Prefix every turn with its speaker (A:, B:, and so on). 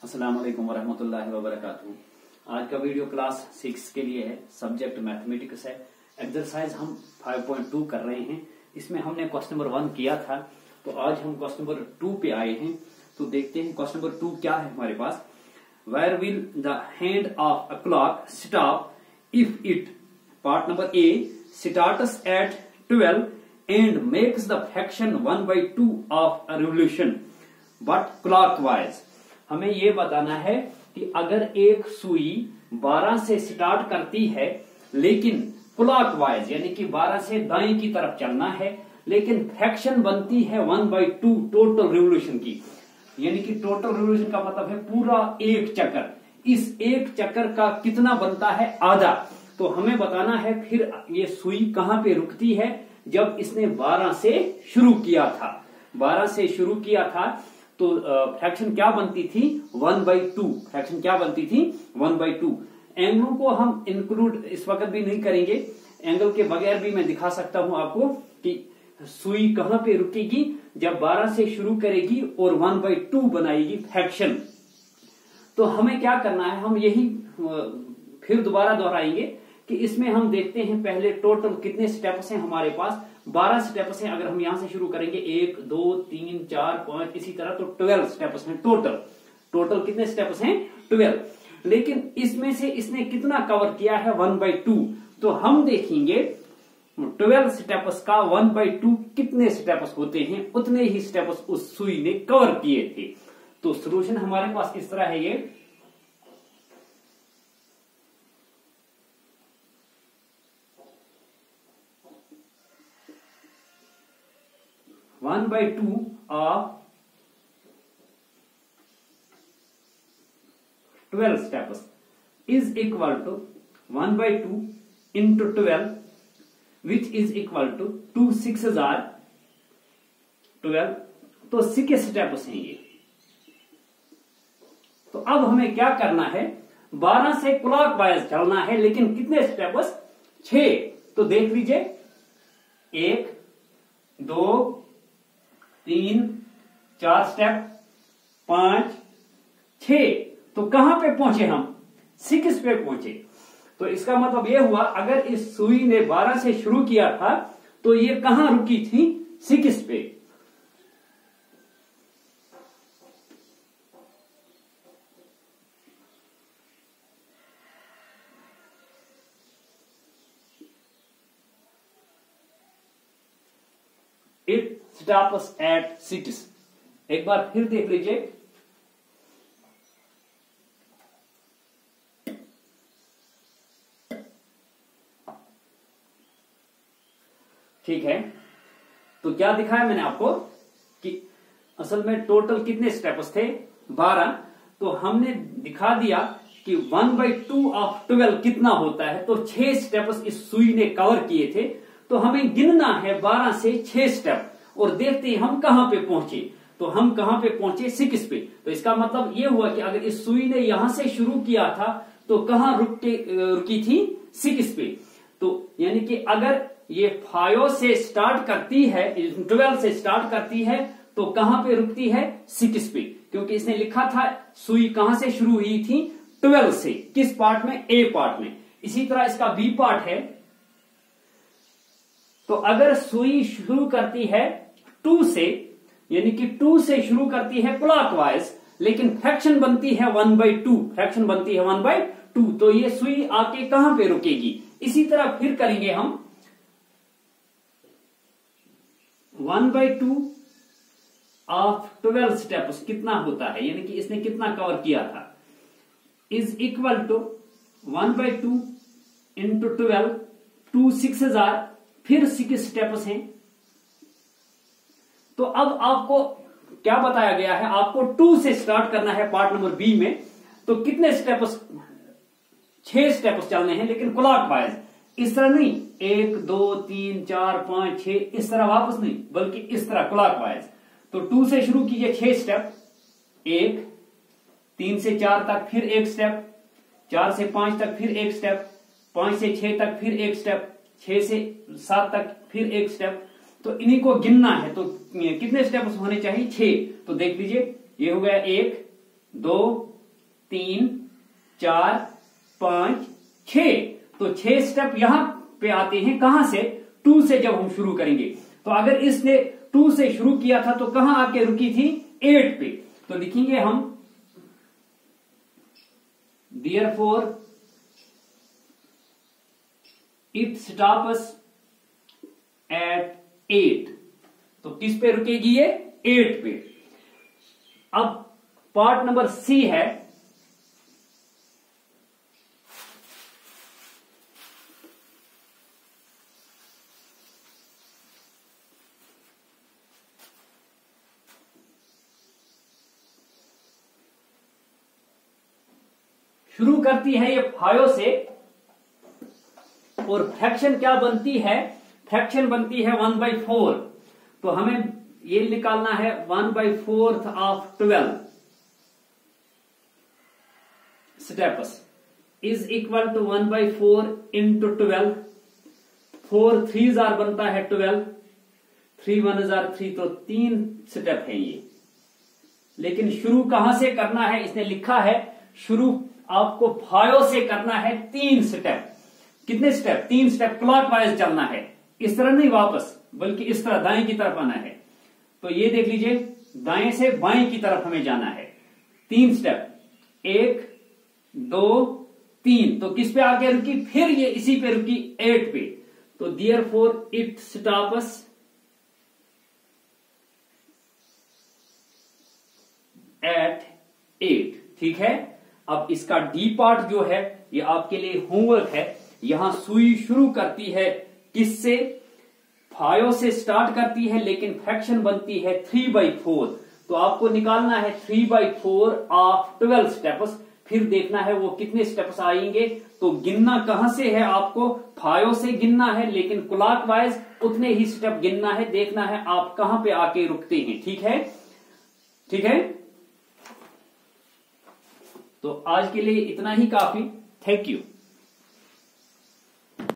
A: अस्सलाम वालेकुम वरहमतुल्लाहि वबरकातुहू। आज का वीडियो क्लास 6 के लिए है। सब्जेक्ट मैथमेटिक्स है। एक्सरसाइज हम 5.2 कर रहे हैं। इसमें हमने क्वेश्चन नंबर 1 किया था, तो आज हम क्वेश्चन नंबर 2 पे आए हैं। तो देखते हैं क्वेश्चन नंबर 2 क्या है हमारे पास। Where will the hand of a clock stop if it, part number A, starts at 12 and makes the fraction 1/2 of a revolution but clockwise. हमें ये बताना है कि अगर एक सुई 12 से स्टार्ट करती है लेकिन क्लॉकवाइज यानी कि 12 से दाएं की तरफ चलना है, लेकिन फ्रैक्शन बनती है 1/2 टोटल रिवोल्यूशन की, यानी कि टोटल रिवोल्यूशन का मतलब है पूरा एक चक्कर। इस एक चक्कर का कितना बनता है? आधा। तो हमें बताना है फिर ये सुई कहां पे रुकती है। जब इसने 12 से शुरू किया था, 12 से शुरू किया था तो फ्रैक्शन क्या बनती थी? 1/2। फ्रैक्शन क्या बनती थी? 1/2। एंगलों को हम इंक्लूड इस वक्त भी नहीं करेंगे, एंगल के बगैर भी मैं दिखा सकता हूं आपको कि सुई कहां पे रुकेगी जब 12 से शुरू करेगी और 1/2 बनाएगी फ्रैक्शन। तो हमें क्या करना है, हम यही फिर दोबारा दोहराएंगे कि इसमें हम देखते हैं पहले टोटल कितने स्टेप्स हैं हमारे पास। 12 स्टेप्स हैं। अगर हम यहां से शुरू करेंगे 1 2 3 4 5 इसी तरह, तो 12 स्टेप्स हैं टोटल। टोटल कितने स्टेप्स हैं? 12। लेकिन इसमें से इसने कितना कवर किया है? 1/2। तो हम देखेंगे 12 स्टेप्स का 1/2 कितने स्टेप्स होते हैं, उतने ही स्टेप्स उस सुई ने कवर किए थे। तो सोल्यूशन हमारे पास इस तरह है। ये 1/2 of 12 steps is equal to 1/2 into 12, which is equal to 2 6s are 12। तो 6 स्टेप्स हैं ये। तो अब हमें क्या करना है? 12 से क्लॉकवाइज चलना है, लेकिन कितने स्टेप्स? 6। तो देख लीजिए 1 2 3 4 स्टेप, 5 6। तो कहां पे पहुंचे हम? 6 पे पहुंचे। तो इसका मतलब यह हुआ अगर इस सुई ने 12 से शुरू किया था तो ये कहां रुकी थी? 6 पे। It stops at 6। एक बार फिर देख लीजिए। ठीक है, तो क्या दिखाया मैंने आपको कि असल में टोटल कितने स्टेप्स थे? 12। तो हमने दिखा दिया कि 1/2 ऑफ 12 कितना होता है। तो 6 स्टेप्स इस सुई ने कवर किए थे। तो हमें गिनना है 12 से 6 स्टेप और देखते हैं हम कहां पे पहुंचे। तो हम कहां पे पहुंचे? 6 पे। तो इसका मतलब यह हुआ कि अगर इस सुई ने यहां से शुरू किया था तो कहां रुकी थी? 6 पे। तो यानी कि अगर ये 5 से स्टार्ट करती है, 12 से स्टार्ट करती है, तो कहां पे रुकती है? 6 पे। क्योंकि इसने लिखा था सुई कहां से शुरू हुई थी? 12 से। किस पार्ट में? ए पार्ट में। इसी तरह इसका बी पार्ट है। तो अगर सुई शुरू करती है 2 से, यानी कि 2 से शुरू करती है क्लॉकवाइज, लेकिन फ्रैक्शन बनती है 1/2, फ्रैक्शन बनती है 1/2, तो ये सुई आके कहां पे रुकेगी? इसी तरह फिर करेंगे हम। 1/2 ऑफ 12 स्टेप्स कितना होता है, यानी कि इसने कितना कवर किया था, is equal to 1/2 into 12, 2 6s are, फिर 6 स्टेप्स हैं। तो अब आपको क्या बताया गया है? आपको 2 से स्टार्ट करना है पार्ट नंबर बी में। तो कितने स्टेप्स? 6 स्टेप्स चलने हैं, लेकिन क्लॉकवाइज। इस तरह नहीं 1 2 3 4 5 6 इस तरह वापस नहीं, बल्कि इस तरह क्लॉकवाइज। तो 2 से शुरू कीजिए 6 स्टेप, 1 3 से 4 तक फिर 1 स्टेप, 4 से 5 तक फिर 1 स्टेप, 5 से 6 तक फिर 1 स्टेप, 6 से 7 तक फिर 1 स्टेप। तो इन्हीं को गिनना है। तो कितने स्टेप्स होने चाहिए? 6। तो देख लीजिए ये हो गया 1 2 3 4 5 6। तो 6 स्टेप यहां पे आते हैं, कहां से? 2 से जब हम शुरू करेंगे। तो अगर इसने 2 से शुरू किया था तो कहां आके रुकी थी? 8 पे। तो लिखेंगे हम therefore it stops at 8। तो किस पे रुकेगी ये? 8 पे। अब पार्ट नंबर सी है, शुरू करती है ये 5 से, और फ्रैक्शन क्या बनती है? फ्रैक्शन बनती है 1/4। तो हमें ये निकालना है 1/4 of 12 steps is equal to 1/4 into 12। 4 3 बनता है 12, 3 1 3, तो 3 स्टेप है ये। लेकिन शुरू कहां से करना है? इसने लिखा है शुरू आपको 5 से करना है 3 स्टेप। कितने स्टेप? 3 स्टेप क्लॉकवाइज चलना है, इस तरह नहीं वापस, बल्कि इस तरह दाएं की तरफ आना है। तो ये देख लीजिए, दाएं से बाएं की तरफ हमें जाना है। 3 स्टेप, 1 2 3। तो किस पे आके रुकी? फिर ये इसी पे रुकी, 8 पे। तो देयरफॉर इट स्टॉप्स एट 8। ठीक है। अब इसका डी पार्ट जो है ये आपके लिए होमवर्क है। यहां सुई शुरू करती है किससे? 5 से स्टार्ट करती है, लेकिन फ्रैक्शन बनती है 3/4। तो आपको निकालना है 3/4 ऑफ 12 स्टेप्स। फिर देखना है वो कितने स्टेप्स आएंगे। तो गिनना कहां से है? आपको 5 से गिनना है, लेकिन क्लॉकवाइज उतने ही स्टेप गिनना है। देखना है आप कहां पे आके रुकते हैं। ठीक है, ठीक है। तो आज के लिए इतना ही काफी। Thank you.